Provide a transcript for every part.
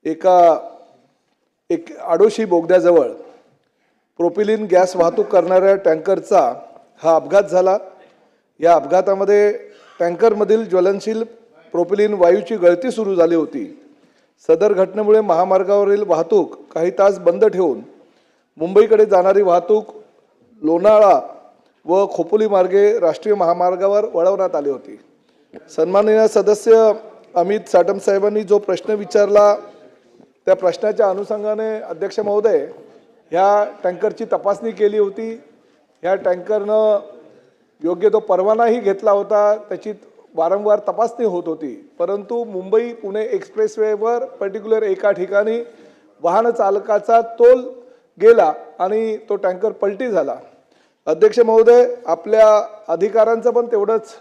एक Adoshi बोगद्याजवळ propylene gas वाहतूक करणाऱ्या टँकरचा हा अपघात झाला। या अपघातामध्ये टँकरमधील ज्वलनशील प्रोपिलिन वायूची गळती सुरू झाली होती। सदर घटनेमुळे महामार्गावरील वाहतूक काही तास बंद ठेवून मुंबईकडे जाणारी वाहतूक लोणाळा व खोपोली मार्गे राष्ट्रीय महामार्गावर वळवण्यात आली होती। सन्माननीय सदस्य अमित साटम साहेबांनी जो प्रश्न विचारला त्या प्रश्नाच्या अनुषंगाने अध्यक्ष महोदय ह्या टँकरची तपासणी केली होती। ह्या टँकरनं योग्य तो परवानाही घेतला होता, त्याची वारंवार तपासणी होत होती, परंतु मुंबई पुणे एक्सप्रेसवेवर पर्टिक्युलर एका ठिकाणी वाहन चालकाचा तोल गेला आणि तो टँकर पलटी झाला। अध्यक्ष महोदय, आपल्या अधिकाऱ्यांचं पण तेवढंच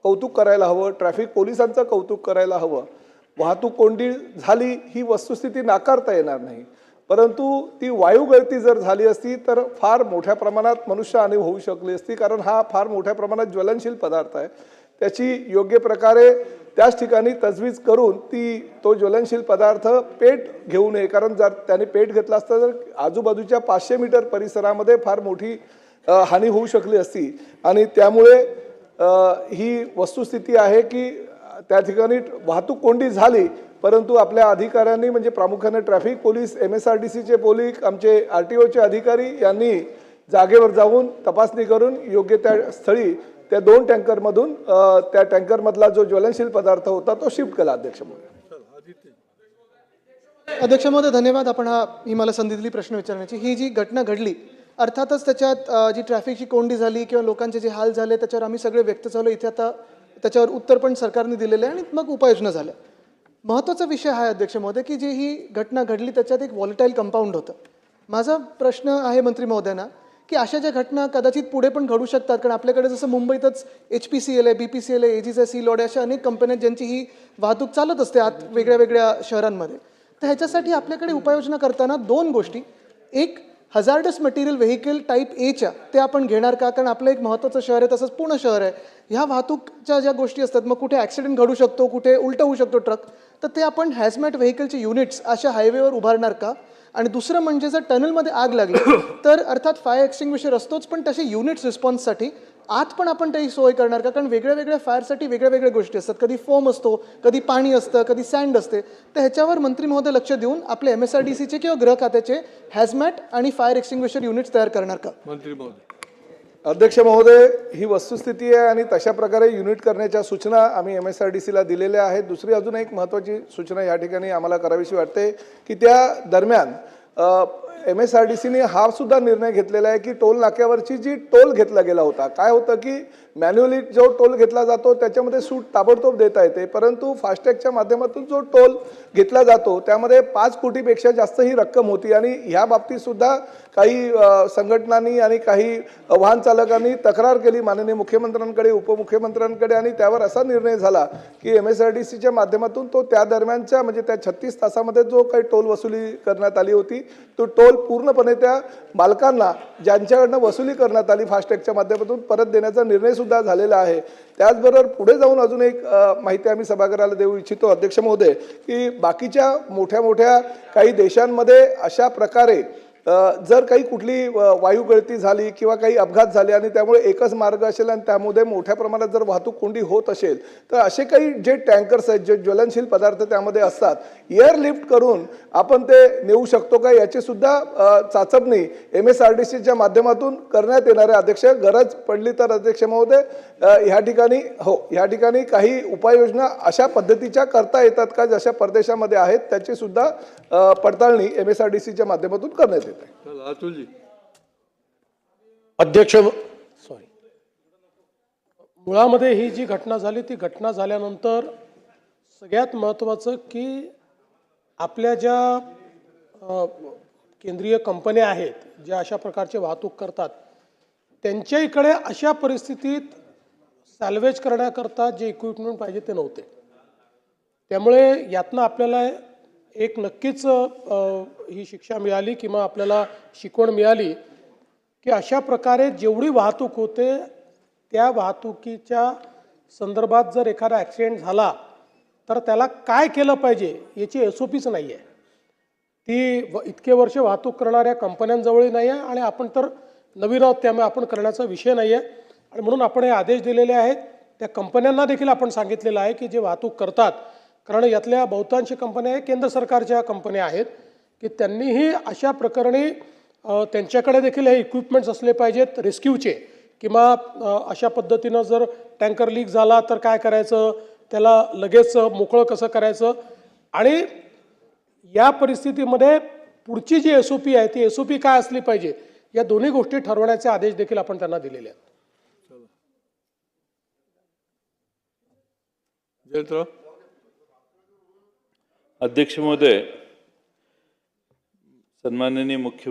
कौतुक करायला हवं, ट्रॅफिक पोलिसांचं कौतुक करायला हवं। वाहतूक कोंडी झाली ही वस्तुस्थिती नाकारता येणार नाही, परंतु ती वायू गळती जर झाली असती तर फार मोठ्या प्रमाणात मनुष्यहानी होऊ शकली असती, कारण हा फार मोठ्या प्रमाणात ज्वलनशील पदार्थ आहे। त्याची योग्य प्रकारे त्याच ठिकाणी तजवीज करून तो ज्वलनशील पदार्थ पेट घेऊ नये, कारण जर त्याने पेट घेतला असता तर आजूबाजूच्या 500 मीटर परिसरामध्ये फार मोठी हानी होऊ शकली असती। आणि त्यामुळे ही वस्तुस्थिती आहे की त्या ठिकाणी वाहतूक कोंडी झाली, परंतु आपल्या अधिकाऱ्यांनी म्हणजे प्रामुख्याने ट्रॅफिक पोलीस, MSRTCचे पोलीस, आमचे RTOचे अधिकारी यांनी जागेवर जाऊन तपासणी करून योग्य त्या स्थळी त्या 2 टँकरमधून त्या टँकरमधला जो ज्वलनशील पदार्थ होता तो शिफ्ट केला। अध्यक्ष महोदय धन्यवाद। आपण ही मला संधी दिली प्रश्न विचारण्याची। ही जी घटना घडली अर्थातच त्याच्यात जी ट्रॅफिकची कोंडी झाली किंवा लोकांचे जे हाल झाले त्याच्यावर आम्ही सगळे व्यक्त झालो। इथे आता त्याच्यावर उत्तर पण सरकारने दिलेलं आहे आणि मग उपाययोजना झाल्या। महत्त्वाचा विषय हा आहे अध्यक्ष महोदय की जी ही घटना घडली त्याच्यात एक व्हॉलेटाईल कंपाऊंड होतं। माझा प्रश्न आहे मंत्री महोदयांना की अशा ज्या घटना कदाचित पुढे पण घडू शकतात, कारण आपल्याकडे जसं मुंबईतच HPCL आहे, BPCL आहे, एजीस आहे, सी लॉड अशा अनेक कंपन्या ज्यांची ही वाहतूक चालत असते आत वेगळ्या वेगळ्या शहरांमध्ये। तर ह्याच्यासाठी आपल्याकडे उपाययोजना करताना 2 गोष्टी, एक हजार्डस मटेरियल व्हेकल टाईप Aच्या ते आपण घेणार का, कारण आपलं एक महत्त्वाचं शहर आहे, तसंच पुणे शहर आहे। ह्या वाहतूकच्या ज्या गोष्टी असतात, मग कुठे ॲक्सिडेंट घडू शकतो, कुठे उलटं होऊ शकतो ट्रक, तर ते आपण हॅझमॅट व्हेकलचे युनिट्स अशा हायवेवर उभारणार का। आणि दुसरं म्हणजे जर टनलमध्ये आग लागली तर अर्थात फायर एक्सटिंग्विशर असतोच, पण तसे युनिट्स रिस्पॉन्ससाठी आत पण आपण त्याची सोय करणार का, कारण वेगळ्या वेगळ्या फायरसाठी वेगळ्या वेगळ्या गोष्टी असतात, कधी फोम असतो, कधी पाणी असतं, कधी सँड असते। तर ह्याच्यावर मंत्री महोदय लक्ष देऊन आपले MSRTCचे किंवा गृह खात्याचे हॅझमॅट आणि फायर एक्सटिंग्विशर युनिट्स तयार करणार का। मंत्री महोदय। अध्यक्ष महोदय, ही वस्तुस्थिती आहे आणि तशा प्रकारे युनिट करण्याच्या सूचना आम्ही MSRTCला दिलेल्या आहेत। दुसरी अजून एक महत्त्वाची सूचना या ठिकाणी आम्हाला करावीशी वाटते की त्या दरम्यान MSRTCने हा सुद्धा निर्णय घेतलेला आहे की टोल नाक्यावरची जी टोल घेतला गेला होता, काय होतं की मॅन्युअली जो टोल घेतला जातो त्याच्यामध्ये सूट ताबडतोब देता येते, परंतु फास्टॅगच्या माध्यमातून जो टोल घेतला जातो त्यामध्ये 5 कोटीपेक्षा जास्त ही रक्कम होती। आणि ह्या बाबतीत सुद्धा काही संघटनांनी आणि काही वाहन चालकांनी तक्रार केली माननीय मुख्यमंत्र्यांकडे, उपमुख्यमंत्र्यांकडे, आणि त्यावर असा निर्णय झाला की MSRTCच्या माध्यमातून तो त्या दरम्यानच्या म्हणजे त्या 36 तासामध्ये जो काही टोल वसुली करण्यात आली होती तो टोल पूर्णपणे त्या मालकांना ज्यांच्याकडनं वसुली करण्यात आली फास्टॅगच्या माध्यमातून परत देण्याचा निर्णय सुद्धा झालेला आहे। त्याचबरोबर पुढे जाऊन अजून एक माहिती आम्ही सभागृहाला देऊ इच्छितो अध्यक्ष महोदय की बाकीच्या मोठ्या मोठ्या काही देशांमध्ये अशा प्रकारे जर काही कुठली वायू गळती झाली किंवा काही अपघात झाले आणि त्यामुळे एकच मार्ग असेल आणि त्यामध्ये मोठ्या प्रमाणात जर वाहतूक कोंडी होत असेल तर असे काही जे टँकर्स आहेत, जे ज्वलनशील पदार्थ त्यामध्ये असतात, एअरलिफ्ट करून आपण ते नेऊ शकतो का याची सुद्धा चाचपणी MSRTCच्या माध्यमातून करण्यात येणार आहे। अध्यक्ष, गरज पडली तर अध्यक्ष महोदय ह्या ठिकाणी काही उपाययोजना अशा पद्धतीच्या करता येतात का जशा परदेशामध्ये आहेत त्याची सुद्धा पडताळणी MSRTCच्या माध्यमातून करण्यात येते। अध्यक्ष, मुळामध्ये ही जी घटना झाली ती घटना झाल्यानंतर सगळ्यात महत्त्वाचं की आपल्या ज्या केंद्रीय कंपन्या आहेत ज्या अशा प्रकारचे वाहतूक करतात त्यांच्या इकडे अशा परिस्थितीत सॅल्वेज करण्याकरता जे इक्विपमेंट पाहिजे ते नव्हते। त्यामुळे यातनं आपल्याला एक नक्कीच ही शिक्षा मिळाली किंवा आपल्याला शिकवण मिळाली की अशा प्रकारे जेवढी वाहतूक होते त्या वाहतुकीच्या संदर्भात जर एखादा ॲक्सिडेंट झाला तर त्याला काय केलं पाहिजे याची SOPच नाही आहे. ती इतके वर्ष वाहतूक करणाऱ्या कंपन्यांजवळही नाही आहे आणि आपण तर नवीन आहोत त्यामुळे आपण करण्याचा विषय नाही आहे. आणि म्हणून आपण हे आदेश दिलेले आहेत. त्या कंपन्यांना देखील आपण सांगितलेलं आहे की जे वाहतूक करतात, कारण यातल्या बहुतांश कंपन्या केंद्र सरकारच्या कंपन्या आहेत, की त्यांनीही अशा प्रकरणी त्यांच्याकडे देखील हे इक्विपमेंट्स असले पाहिजेत रेस्क्यूचे, किंवा अशा पद्धतीनं जर टँकर लीक झाला तर काय करायचं, त्याला लगेच मोकळं कसं करायचं, आणि या परिस्थितीमध्ये पुढची जी SOP आहे ती SOP काय असली पाहिजे या दोन्ही गोष्टी ठरवण्याचे आदेश देखील आपण त्यांना दिलेले आहेत. जयंतराव. अध्यक्ष महोदय, सन्माननीय मुख्य